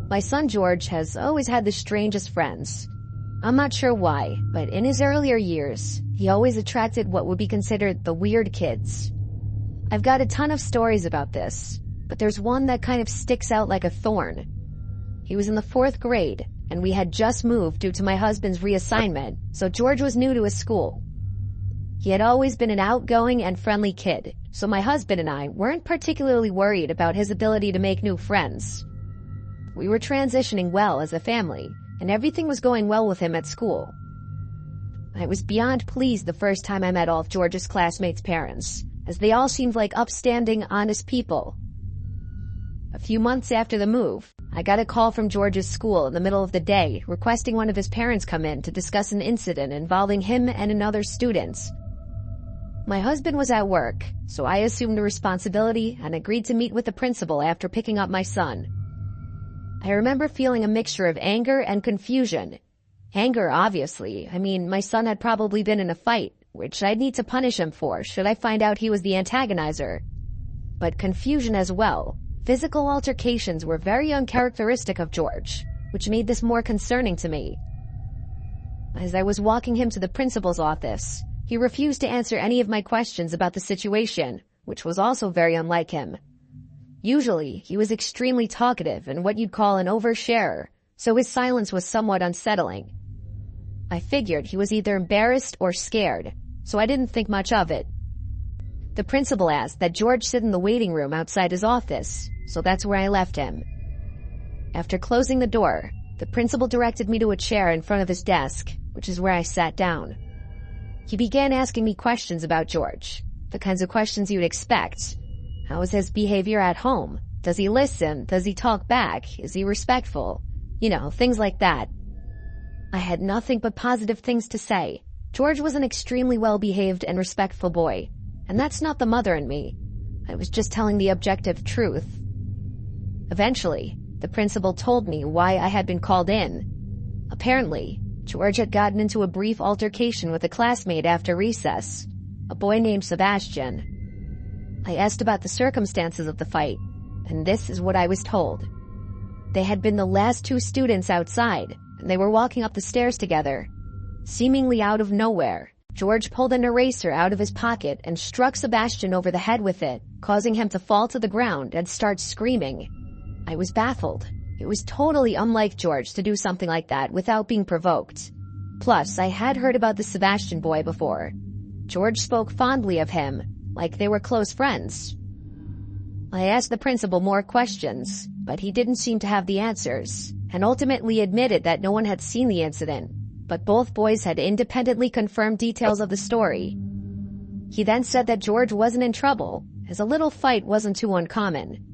My son George has always had the strangest friends. I'm not sure why, but in his earlier years, he always attracted what would be considered the weird kids. I've got a ton of stories about this, but there's one that kind of sticks out like a thorn. He was in the 4th grade, and we had just moved due to my husband's reassignment, so George was new to his school. He had always been an outgoing and friendly kid, so my husband and I weren't particularly worried about his ability to make new friends. We were transitioning well as a family, and everything was going well with him at school. I was beyond pleased the first time I met all of George's classmates' parents, as they all seemed like upstanding, honest people. A few months after the move, I got a call from George's school in the middle of the day requesting one of his parents come in to discuss an incident involving him and another student. My husband was at work, so I assumed the responsibility and agreed to meet with the principal after picking up my son. I remember feeling a mixture of anger and confusion. Anger, obviously. I mean, my son had probably been in a fight, which I'd need to punish him for should I find out he was the antagonizer. But confusion as well. Physical altercations were very uncharacteristic of George, which made this more concerning to me. As I was walking him to the principal's office, he refused to answer any of my questions about the situation, which was also very unlike him. Usually, he was extremely talkative and what you'd call an oversharer, so his silence was somewhat unsettling. I figured he was either embarrassed or scared, so I didn't think much of it. The principal asked that George sit in the waiting room outside his office, so that's where I left him. After closing the door, the principal directed me to a chair in front of his desk, which is where I sat down. He began asking me questions about George, the kinds of questions you'd expect. How is his behavior at home? Does he listen? Does he talk back? Is he respectful? You know, things like that. I had nothing but positive things to say. George was an extremely well-behaved and respectful boy, and that's not the mother in me. I was just telling the objective truth. Eventually, the principal told me why I had been called in. Apparently, George had gotten into a brief altercation with a classmate after recess, a boy named Sebastian. I asked about the circumstances of the fight, and this is what I was told. They had been the last 2 students outside, and they were walking up the stairs together. Seemingly out of nowhere, George pulled an eraser out of his pocket and struck Sebastian over the head with it, causing him to fall to the ground and start screaming. I was baffled. It was totally unlike George to do something like that without being provoked. Plus, I had heard about the Sebastian boy before. George spoke fondly of him, like they were close friends. I asked the principal more questions, but he didn't seem to have the answers, and ultimately admitted that no one had seen the incident, but both boys had independently confirmed details of the story. He then said that George wasn't in trouble, as a little fight wasn't too uncommon.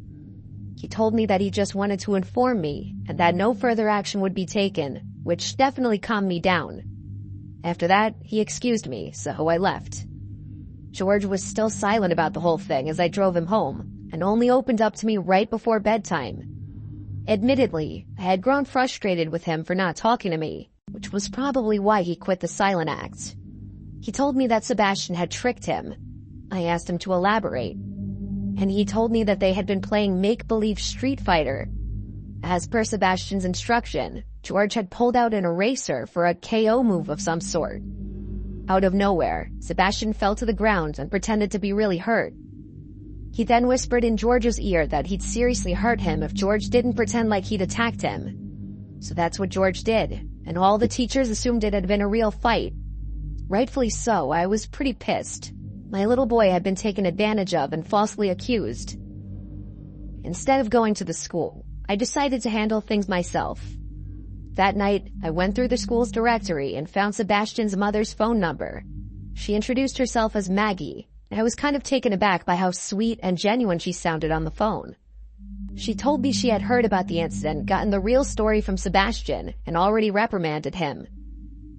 He told me that he just wanted to inform me, and that no further action would be taken, which definitely calmed me down. After that, he excused me, so I left. George was still silent about the whole thing as I drove him home, and only opened up to me right before bedtime. Admittedly, I had grown frustrated with him for not talking to me, which was probably why he quit the silent act. He told me that Sebastian had tricked him. I asked him to elaborate, and he told me that they had been playing make-believe Street Fighter. As per Sebastian's instruction, George had pulled out an eraser for a KO move of some sort. Out of nowhere, Sebastian fell to the ground and pretended to be really hurt. He then whispered in George's ear that he'd seriously hurt him if George didn't pretend like he'd attacked him. So that's what George did, and all the teachers assumed it had been a real fight. Rightfully so, I was pretty pissed. My little boy had been taken advantage of and falsely accused. Instead of going to the school, I decided to handle things myself. That night, I went through the school's directory and found Sebastian's mother's phone number. She introduced herself as Maggie, and I was kind of taken aback by how sweet and genuine she sounded on the phone. She told me she had heard about the incident, gotten the real story from Sebastian, and already reprimanded him.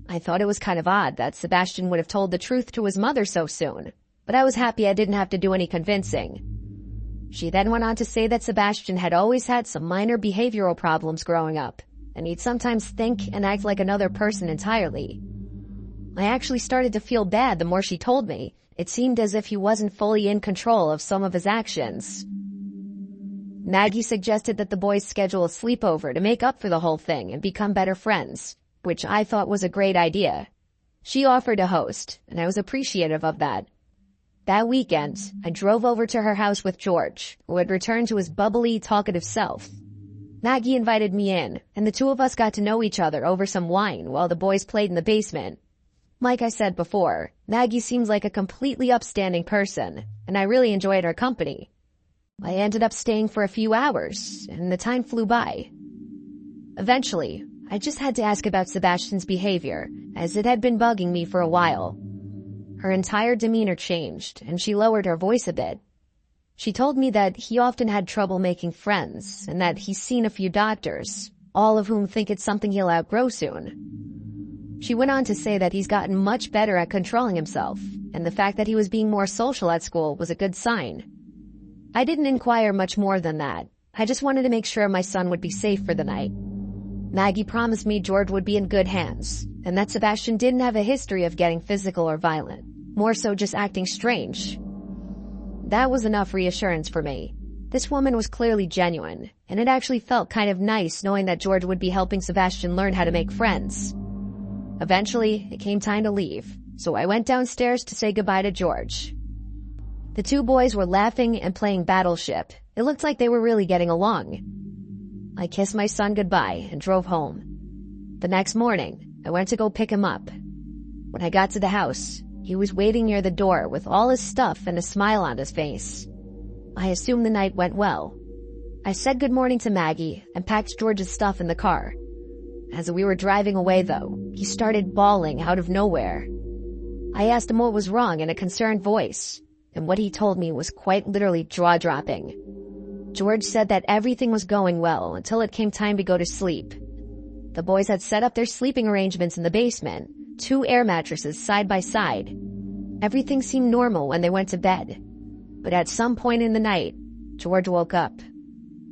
I thought it was kind of odd that Sebastian would have told the truth to his mother so soon, but I was happy I didn't have to do any convincing. She then went on to say that Sebastian had always had some minor behavioral problems growing up, and he'd sometimes think and act like another person entirely. I actually started to feel bad the more she told me. It seemed as if he wasn't fully in control of some of his actions. Maggie suggested that the boys schedule a sleepover to make up for the whole thing and become better friends, which I thought was a great idea. She offered to host, and I was appreciative of that. That weekend, I drove over to her house with George, who had returned to his bubbly, talkative self. Maggie invited me in, and the two of us got to know each other over some wine while the boys played in the basement. Like I said before, Maggie seems like a completely upstanding person, and I really enjoyed her company. I ended up staying for a few hours, and the time flew by. Eventually, I just had to ask about Sebastian's behavior, as it had been bugging me for a while. Her entire demeanor changed, and she lowered her voice a bit. She told me that he often had trouble making friends, and that he's seen a few doctors, all of whom think it's something he'll outgrow soon. She went on to say that he's gotten much better at controlling himself, and the fact that he was being more social at school was a good sign. I didn't inquire much more than that. I just wanted to make sure my son would be safe for the night. Maggie promised me George would be in good hands, and that Sebastian didn't have a history of getting physical or violent, more so just acting strange. That was enough reassurance for me. This woman was clearly genuine, and it actually felt kind of nice knowing that George would be helping Sebastian learn how to make friends. Eventually, it came time to leave, so I went downstairs to say goodbye to George. The two boys were laughing and playing Battleship. It looked like they were really getting along. I kissed my son goodbye and drove home. The next morning, I went to go pick him up. When I got to the house, he was waiting near the door with all his stuff and a smile on his face. I assumed the night went well. I said good morning to Maggie and packed George's stuff in the car. As we were driving away, though, he started bawling out of nowhere. I asked him what was wrong in a concerned voice, and what he told me was quite literally jaw-dropping. George said that everything was going well until it came time to go to sleep. The boys had set up their sleeping arrangements in the basement, 2 air mattresses side by side. Everything seemed normal when they went to bed. But at some point in the night, George woke up.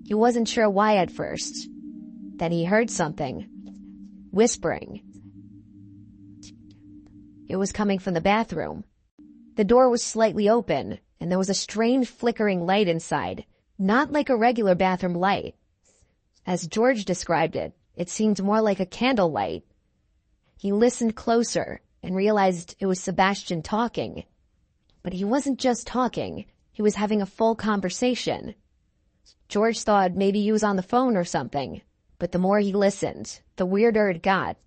He wasn't sure why at first. Then he heard something. Whispering. It was coming from the bathroom. The door was slightly open, and there was a strange flickering light inside. Not like a regular bathroom light. As George described it, it seemed more like a candle light. He listened closer and realized it was Sebastian talking. But he wasn't just talking, he was having a full conversation. George thought maybe he was on the phone or something, but the more he listened, the weirder it got.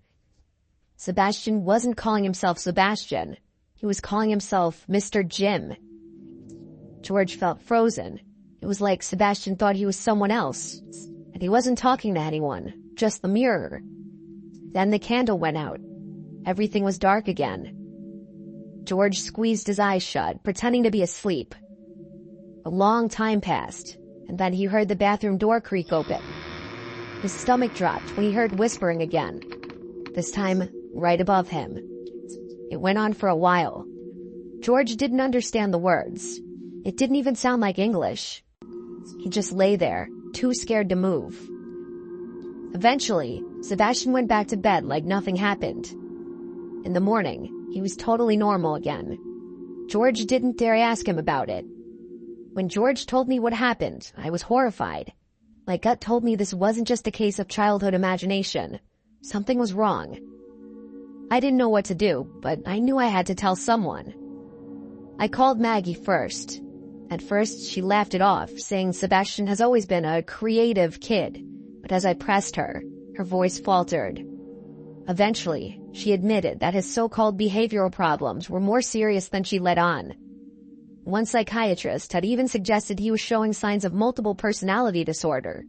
Sebastian wasn't calling himself Sebastian. He was calling himself Mr. Jim. George felt frozen. It was like Sebastian thought he was someone else, and he wasn't talking to anyone, just the mirror. Then the candle went out. Everything was dark again. George squeezed his eyes shut, pretending to be asleep. A long time passed, and then he heard the bathroom door creak open. His stomach dropped when he heard whispering again, this time right above him. It went on for a while. George didn't understand the words. It didn't even sound like English. He just lay there, too scared to move. Eventually, Sebastian went back to bed like nothing happened. In the morning, he was totally normal again. George didn't dare ask him about it. When George told me what happened, I was horrified. My gut told me this wasn't just a case of childhood imagination. Something was wrong. I didn't know what to do, but I knew I had to tell someone. I called Maggie first. At first, she laughed it off, saying Sebastian has always been a creative kid. But as I pressed her, her voice faltered. Eventually, she admitted that his so-called behavioral problems were more serious than she let on. One psychiatrist had even suggested he was showing signs of multiple personality disorder.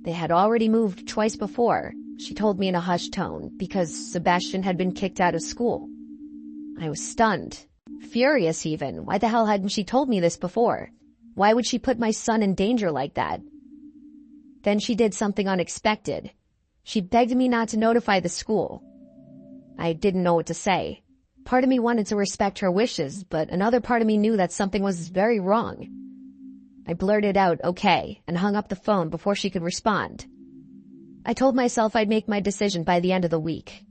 They had already moved twice before, she told me in a hushed tone, because Sebastian had been kicked out of school. I was stunned. Furious even. Why the hell hadn't she told me this before? Why would she put my son in danger like that? Then she did something unexpected. She begged me not to notify the school. I didn't know what to say. Part of me wanted to respect her wishes, but another part of me knew that something was very wrong. I blurted out, okay, and hung up the phone before she could respond. I told myself I'd make my decision by the end of the week,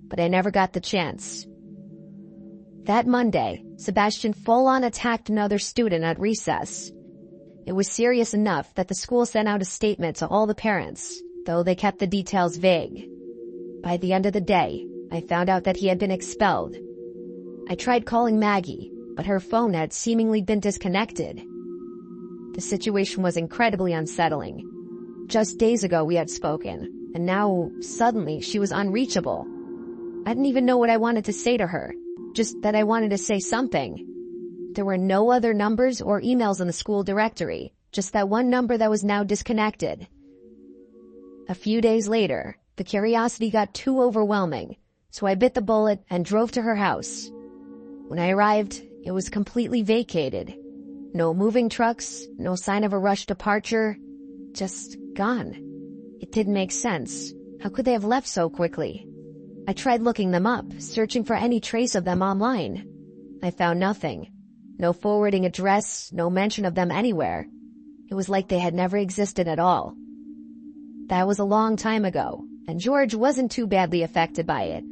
but I never got the chance. That Monday, Sebastian full-on attacked another student at recess. It was serious enough that the school sent out a statement to all the parents, though they kept the details vague. By the end of the day, I found out that he had been expelled. I tried calling Maggie, but her phone had seemingly been disconnected. The situation was incredibly unsettling. Just days ago we had spoken, and now, suddenly, she was unreachable. I didn't even know what I wanted to say to her, just that I wanted to say something. There were no other numbers or emails in the school directory, just that one number that was now disconnected. A few days later, the curiosity got too overwhelming, so I bit the bullet and drove to her house. When I arrived, it was completely vacated. No moving trucks, no sign of a rushed departure, just gone. It didn't make sense. How could they have left so quickly? I tried looking them up, searching for any trace of them online. I found nothing. No forwarding address, no mention of them anywhere. It was like they had never existed at all. That was a long time ago, and George wasn't too badly affected by it.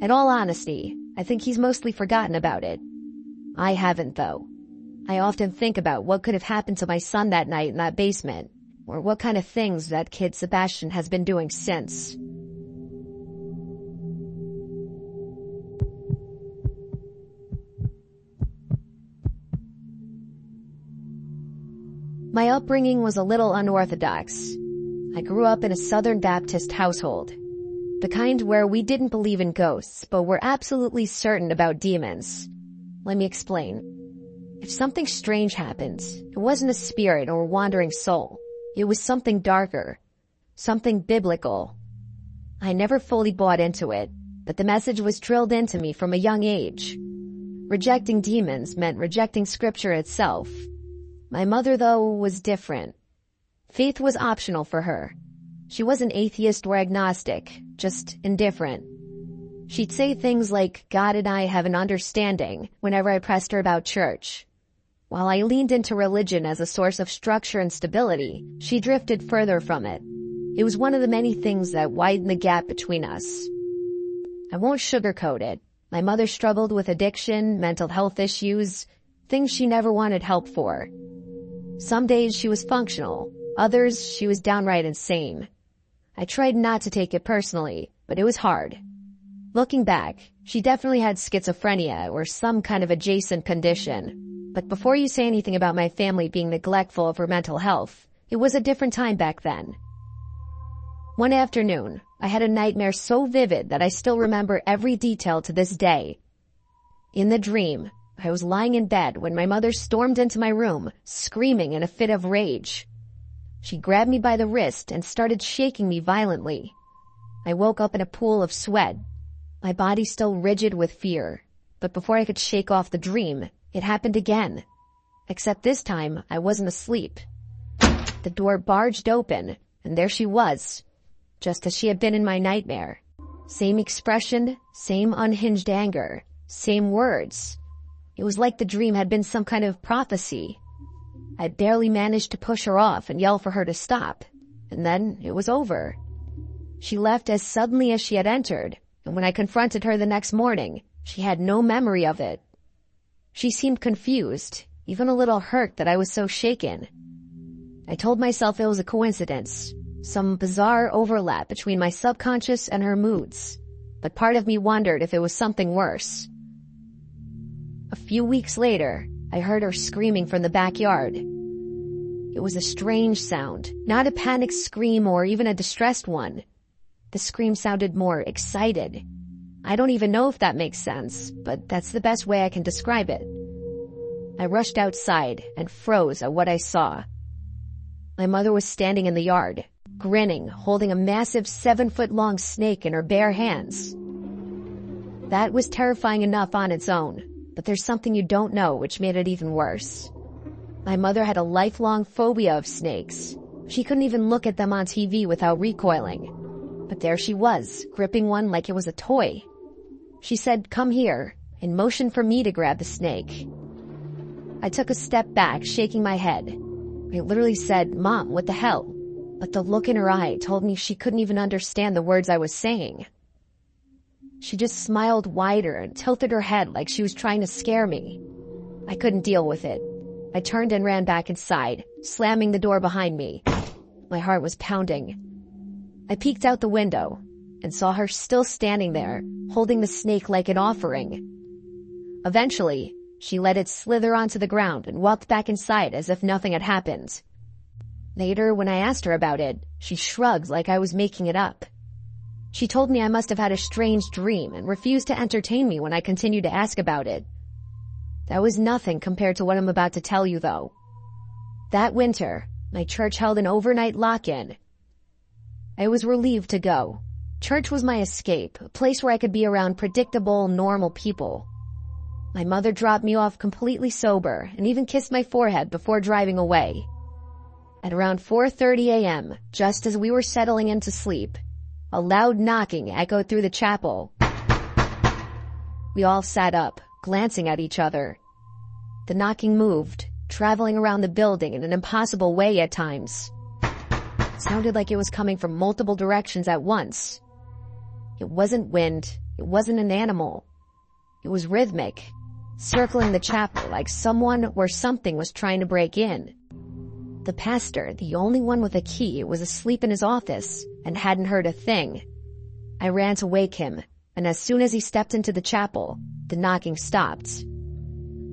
In all honesty, I think he's mostly forgotten about it. I haven't, though. I often think about what could have happened to my son that night in that basement, or what kind of things that kid Sebastian has been doing since. My upbringing was a little unorthodox. I grew up in a Southern Baptist household, the kind where we didn't believe in ghosts, but were absolutely certain about demons. Let me explain. If something strange happened, it wasn't a spirit or wandering soul. It was something darker, something biblical. I never fully bought into it, but the message was drilled into me from a young age. Rejecting demons meant rejecting scripture itself. My mother, though, was different. Faith was optional for her. She wasn't atheist or agnostic, just indifferent. She'd say things like, God and I have an understanding, whenever I pressed her about church. While I leaned into religion as a source of structure and stability, she drifted further from it. It was one of the many things that widened the gap between us. I won't sugarcoat it. My mother struggled with addiction, mental health issues, things she never wanted help for. Some days she was functional, others she was downright insane. I tried not to take it personally, but it was hard. Looking back, she definitely had schizophrenia or some kind of adjacent condition. But before you say anything about my family being neglectful of her mental health, it was a different time back then. One afternoon, I had a nightmare so vivid that I still remember every detail to this day. In the dream, I was lying in bed when my mother stormed into my room, screaming in a fit of rage. She grabbed me by the wrist and started shaking me violently. I woke up in a pool of sweat, my body still rigid with fear. But before I could shake off the dream, it happened again. Except this time, I wasn't asleep. The door barged open, and there she was, just as she had been in my nightmare. Same expression, same unhinged anger, same words. It was like the dream had been some kind of prophecy. I barely managed to push her off and yell for her to stop, and then it was over. She left as suddenly as she had entered, and when I confronted her the next morning, she had no memory of it. She seemed confused, even a little hurt that I was so shaken. I told myself it was a coincidence, some bizarre overlap between my subconscious and her moods, but part of me wondered if it was something worse. A few weeks later, I heard her screaming from the backyard. It was a strange sound, not a panicked scream or even a distressed one. The scream sounded more excited. I don't even know if that makes sense, but that's the best way I can describe it. I rushed outside and froze at what I saw. My mother was standing in the yard, grinning, holding a massive 7-foot-long snake in her bare hands. That was terrifying enough on its own, but there's something you don't know which made it even worse. My mother had a lifelong phobia of snakes. She couldn't even look at them on TV without recoiling. But there she was, gripping one like it was a toy. She said, "Come here," and motioned for me to grab the snake. I took a step back, shaking my head. I literally said, "Mom, what the hell?" But the look in her eye told me she couldn't even understand the words I was saying. She just smiled wider and tilted her head like she was trying to scare me. I couldn't deal with it. I turned and ran back inside, slamming the door behind me. My heart was pounding. I peeked out the window and saw her still standing there, holding the snake like an offering. Eventually, she let it slither onto the ground and walked back inside as if nothing had happened. Later, when I asked her about it, she shrugged like I was making it up. She told me I must have had a strange dream and refused to entertain me when I continued to ask about it. That was nothing compared to what I'm about to tell you, though. That winter, my church held an overnight lock-in. I was relieved to go. Church was my escape, a place where I could be around predictable, normal people. My mother dropped me off completely sober and even kissed my forehead before driving away. At around 4:30 a.m., just as we were settling into sleep, a loud knocking echoed through the chapel. We all sat up, glancing at each other. The knocking moved, traveling around the building in an impossible way at times. It sounded like it was coming from multiple directions at once. It wasn't wind, it wasn't an animal. It was rhythmic, circling the chapel like someone or something was trying to break in. The pastor, the only one with a key, was asleep in his office and hadn't heard a thing. I ran to wake him, and as soon as he stepped into the chapel, the knocking stopped.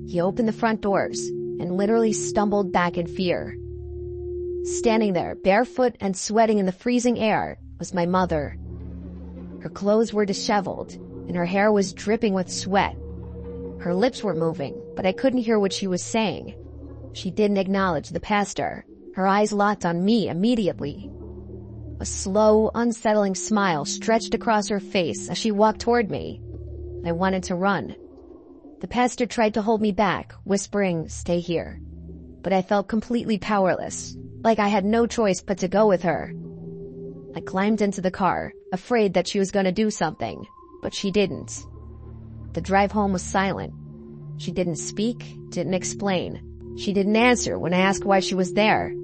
He opened the front doors and literally stumbled back in fear. Standing there, barefoot and sweating in the freezing air, was my mother. Her clothes were disheveled, and her hair was dripping with sweat. Her lips were moving, but I couldn't hear what she was saying. She didn't acknowledge the pastor. Her eyes locked on me immediately. A slow, unsettling smile stretched across her face as she walked toward me. I wanted to run. The pastor tried to hold me back, whispering, "Stay here." But I felt completely powerless, like I had no choice but to go with her. I climbed into the car, afraid that she was going to do something, but she didn't. The drive home was silent. She didn't speak, didn't explain. She didn't answer when I asked why she was there.